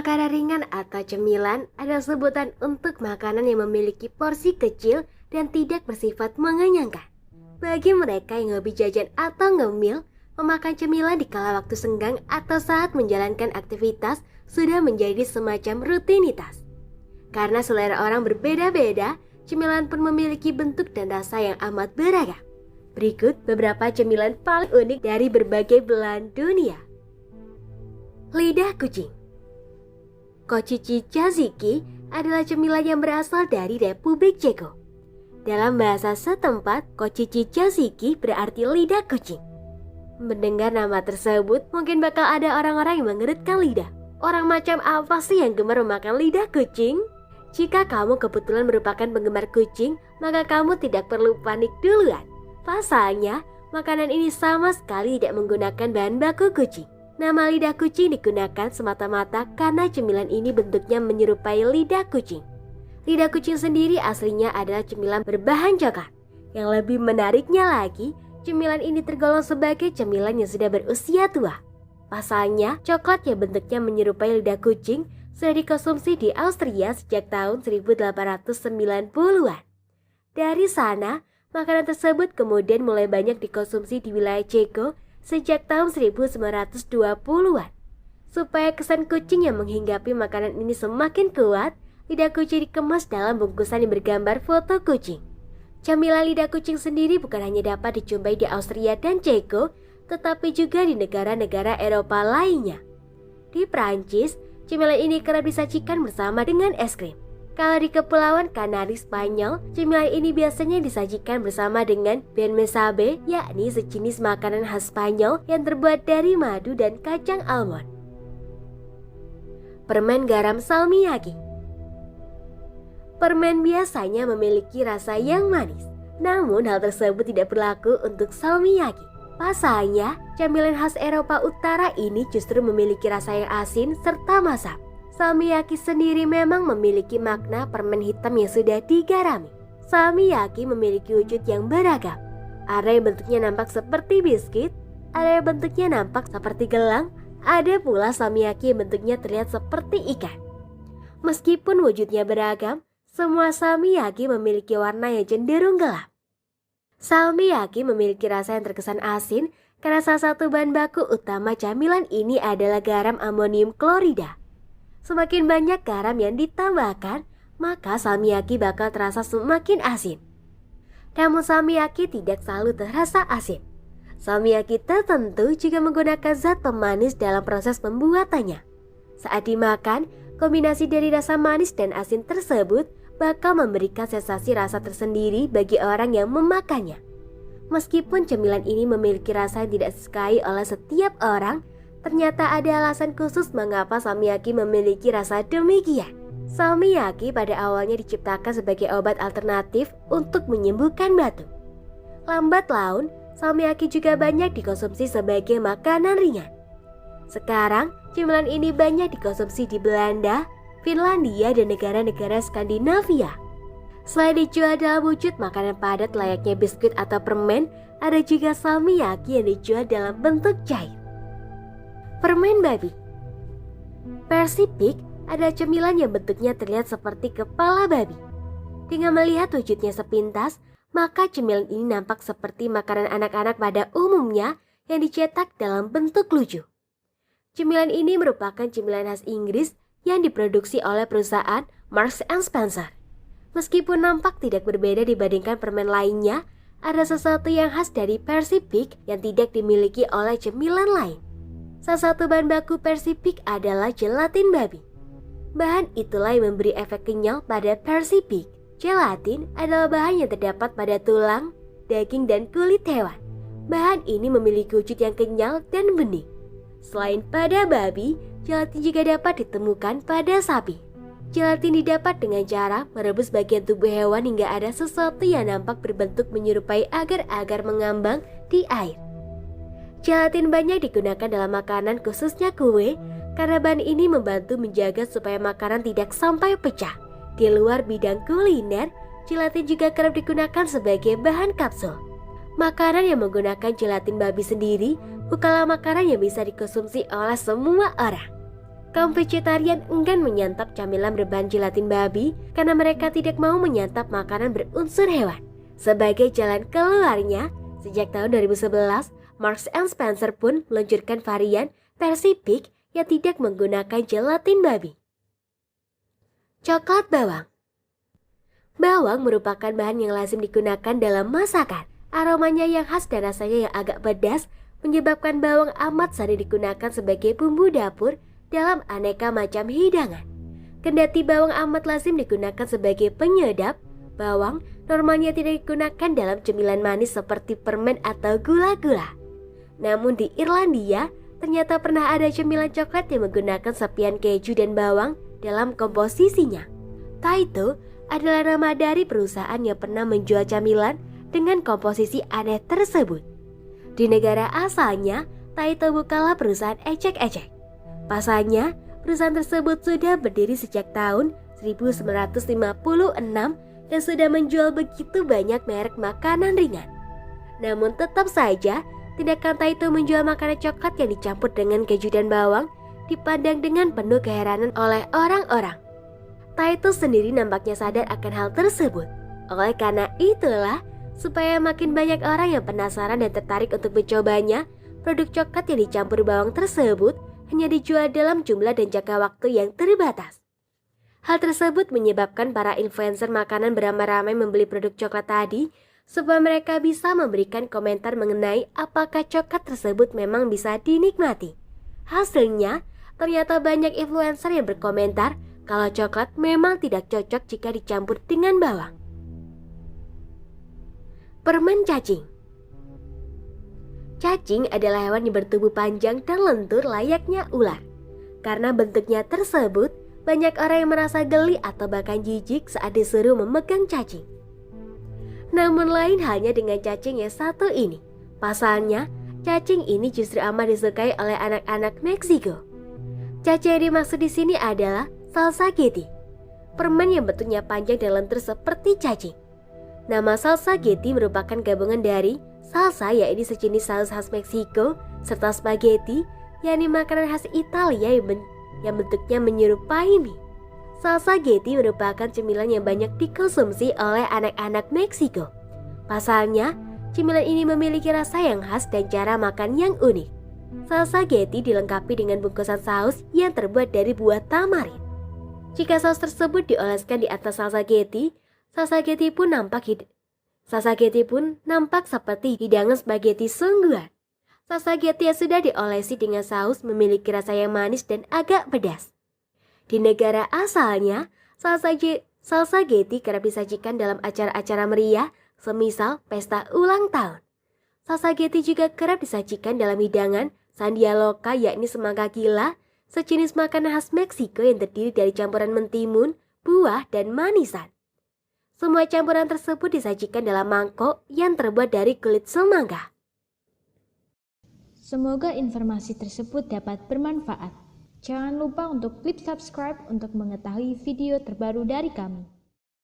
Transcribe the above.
Makanan ringan atau cemilan adalah sebutan untuk makanan yang memiliki porsi kecil dan tidak bersifat mengenyangkan. Bagi mereka yang hobi jajan atau ngemil, memakan cemilan di kala waktu senggang atau saat menjalankan aktivitas sudah menjadi semacam rutinitas. Karena selera orang berbeda-beda, cemilan pun memiliki bentuk dan rasa yang amat beragam. Berikut beberapa cemilan paling unik dari berbagai belahan dunia. Lidah kucing. Kochichi Jaziki adalah cemilan yang berasal dari Republik Ceko. Dalam bahasa setempat, Kochichi Jaziki berarti lidah kucing. Mendengar nama tersebut, mungkin bakal ada orang-orang yang mengerutkan lidah. Orang macam apa sih yang gemar memakan lidah kucing? Jika kamu kebetulan merupakan penggemar kucing, maka kamu tidak perlu panik duluan. Pasalnya, makanan ini sama sekali tidak menggunakan bahan baku kucing. Nama lidah kucing digunakan semata-mata karena cemilan ini bentuknya menyerupai lidah kucing. Lidah kucing sendiri aslinya adalah cemilan berbahan coklat. Yang lebih menariknya lagi, cemilan ini tergolong sebagai cemilan yang sudah berusia tua. Pasalnya, coklat yang bentuknya menyerupai lidah kucing sudah dikonsumsi di Austria sejak tahun 1890-an. Dari sana, makanan tersebut kemudian mulai banyak dikonsumsi di wilayah Ceko sejak tahun 1920-an. Supaya kesan kucing yang menghinggapi makanan ini semakin kuat, lidah kucing dikemas dalam bungkusan yang bergambar foto kucing. Camilan lidah kucing sendiri bukan hanya dapat dijumpai di Austria dan Ceko, tetapi juga di negara-negara Eropa lainnya. Di Prancis, cemilan ini kerap disajikan bersama dengan es krim. Kalau di Kepulauan Kanari Spanyol, cemilan ini biasanya disajikan bersama dengan ben mesabe, yakni sejenis makanan khas Spanyol yang terbuat dari madu dan kacang almond. Permen garam salmiakki. Permen biasanya memiliki rasa yang manis, namun hal tersebut tidak berlaku untuk salmiakki. Pasalnya, camilan khas Eropa Utara ini justru memiliki rasa yang asin serta masam. Salmiakki sendiri memang memiliki makna permen hitam yang sudah digarami. Salmiakki memiliki wujud yang beragam. Ada yang bentuknya nampak seperti biskuit, ada yang bentuknya nampak seperti gelang, ada pula salmiakki yang bentuknya terlihat seperti ikan. Meskipun wujudnya beragam, semua salmiakki memiliki warna yang cenderung gelap. Salmiakki memiliki rasa yang terkesan asin karena salah satu bahan baku utama camilan ini adalah garam amonium klorida. Semakin banyak garam yang ditambahkan, maka salmiakki bakal terasa semakin asin. Namun salmiakki tidak selalu terasa asin. Salmiakki tertentu juga menggunakan zat pemanis dalam proses pembuatannya. Saat dimakan, kombinasi dari rasa manis dan asin tersebut bakal memberikan sensasi rasa tersendiri bagi orang yang memakannya. Meskipun cemilan ini memiliki rasa yang tidak disukai oleh setiap orang, ternyata ada alasan khusus mengapa salmiakki memiliki rasa demikian. Salmiakki pada awalnya diciptakan sebagai obat alternatif untuk menyembuhkan batuk. Lambat laun, salmiakki juga banyak dikonsumsi sebagai makanan ringan. Sekarang, cemilan ini banyak dikonsumsi di Belanda, Finlandia, dan negara-negara Skandinavia. Selain dijual dalam wujud makanan padat layaknya biskuit atau permen, ada juga salmiakki yang dijual dalam bentuk cair. Permen babi. Persipik adalah cemilan yang bentuknya terlihat seperti kepala babi. Dengan melihat wujudnya sepintas, maka cemilan ini nampak seperti makanan anak-anak pada umumnya yang dicetak dalam bentuk lucu. Cemilan ini merupakan cemilan khas Inggris yang diproduksi oleh perusahaan Marks & Spencer. Meskipun nampak tidak berbeda dibandingkan permen lainnya, ada sesuatu yang khas dari persipik yang tidak dimiliki oleh cemilan lain. Salah satu bahan baku persipik adalah gelatin babi. Bahan itulah yang memberi efek kenyal pada persipik. Gelatin adalah bahan yang terdapat pada tulang, daging, dan kulit hewan. Bahan ini memiliki wujud yang kenyal dan bening. Selain pada babi, gelatin juga dapat ditemukan pada sapi. Gelatin didapat dengan cara merebus bagian tubuh hewan hingga ada sesuatu yang nampak berbentuk menyerupai agar-agar mengambang di air. Gelatin banyak digunakan dalam makanan khususnya kue karena bahan ini membantu menjaga supaya makanan tidak sampai pecah. Di luar bidang kuliner, gelatin juga kerap digunakan sebagai bahan kapsul. Makanan yang menggunakan gelatin babi sendiri bukanlah makanan yang bisa dikonsumsi oleh semua orang. Kaum vegetarian enggan menyantap camilan berbahan gelatin babi karena mereka tidak mau menyantap makanan berunsur hewan. Sebagai jalan keluarnya, sejak tahun 2011, Marks and Spencer pun meluncurkan varian versi pig yang tidak menggunakan gelatin babi. Coklat bawang. Bawang merupakan bahan yang lazim digunakan dalam masakan. Aromanya yang khas dan rasanya yang agak pedas menyebabkan bawang amat sering digunakan sebagai bumbu dapur dalam aneka macam hidangan. Kendati bawang amat lazim digunakan sebagai penyedap, bawang normalnya tidak digunakan dalam cemilan manis seperti permen atau gula-gula. Namun di Irlandia, ternyata pernah ada cemilan coklat yang menggunakan sapian keju dan bawang dalam komposisinya. Taito adalah nama dari perusahaan yang pernah menjual camilan dengan komposisi aneh tersebut. Di negara asalnya, Taito bukanlah perusahaan ecek-ecek. Pasalnya, perusahaan tersebut sudah berdiri sejak tahun 1956 dan sudah menjual begitu banyak merek makanan ringan. Namun tetap saja, tindakan Taito menjual makanan coklat yang dicampur dengan keju dan bawang dipandang dengan penuh keheranan oleh orang-orang. Taito sendiri nampaknya sadar akan hal tersebut. Oleh karena itulah, supaya makin banyak orang yang penasaran dan tertarik untuk mencobanya, produk coklat yang dicampur bawang tersebut hanya dijual dalam jumlah dan jangka waktu yang terbatas. Hal tersebut menyebabkan para influencer makanan beramai-ramai membeli produk coklat tadi supaya mereka bisa memberikan komentar mengenai apakah coklat tersebut memang bisa dinikmati. Hasilnya, ternyata banyak influencer yang berkomentar kalau coklat memang tidak cocok jika dicampur dengan bawang. Permen cacing. Cacing adalah hewan yang bertubuh panjang dan lentur layaknya ular. Karena bentuknya tersebut, banyak orang yang merasa geli atau bahkan jijik saat disuruh memegang cacing. Namun lain halnya dengan cacing yang satu ini. Pasalnya, cacing ini justru amat disukai oleh anak-anak Meksiko. Cacing yang dimaksud di sini adalah salsageti, permen yang bentuknya panjang dan lentur seperti cacing. Nama salsageti merupakan gabungan dari salsa, yaitu sejenis saus khas Meksiko, serta spaghetti, yakni makanan khas Italia yang bentuknya menyerupai mie. Salsageti merupakan cemilan yang banyak dikonsumsi oleh anak-anak Meksiko. Pasalnya, cemilan ini memiliki rasa yang khas dan cara makan yang unik. Salsageti dilengkapi dengan bungkusan saus yang terbuat dari buah tamarin. Jika saus tersebut dioleskan di atas salsageti pun nampak seperti hidangan spaghetti sungguhan. Salsageti yang sudah diolesi dengan saus memiliki rasa yang manis dan agak pedas. Di negara asalnya, salsageti kerap disajikan dalam acara-acara meriah, semisal pesta ulang tahun. Salsageti juga kerap disajikan dalam hidangan sandialoka, yakni semangka gila, sejenis makanan khas Meksiko yang terdiri dari campuran mentimun, buah, dan manisan. Semua campuran tersebut disajikan dalam mangkok yang terbuat dari kulit semangka. Semoga informasi tersebut dapat bermanfaat. Jangan lupa untuk klik subscribe untuk mengetahui video terbaru dari kami.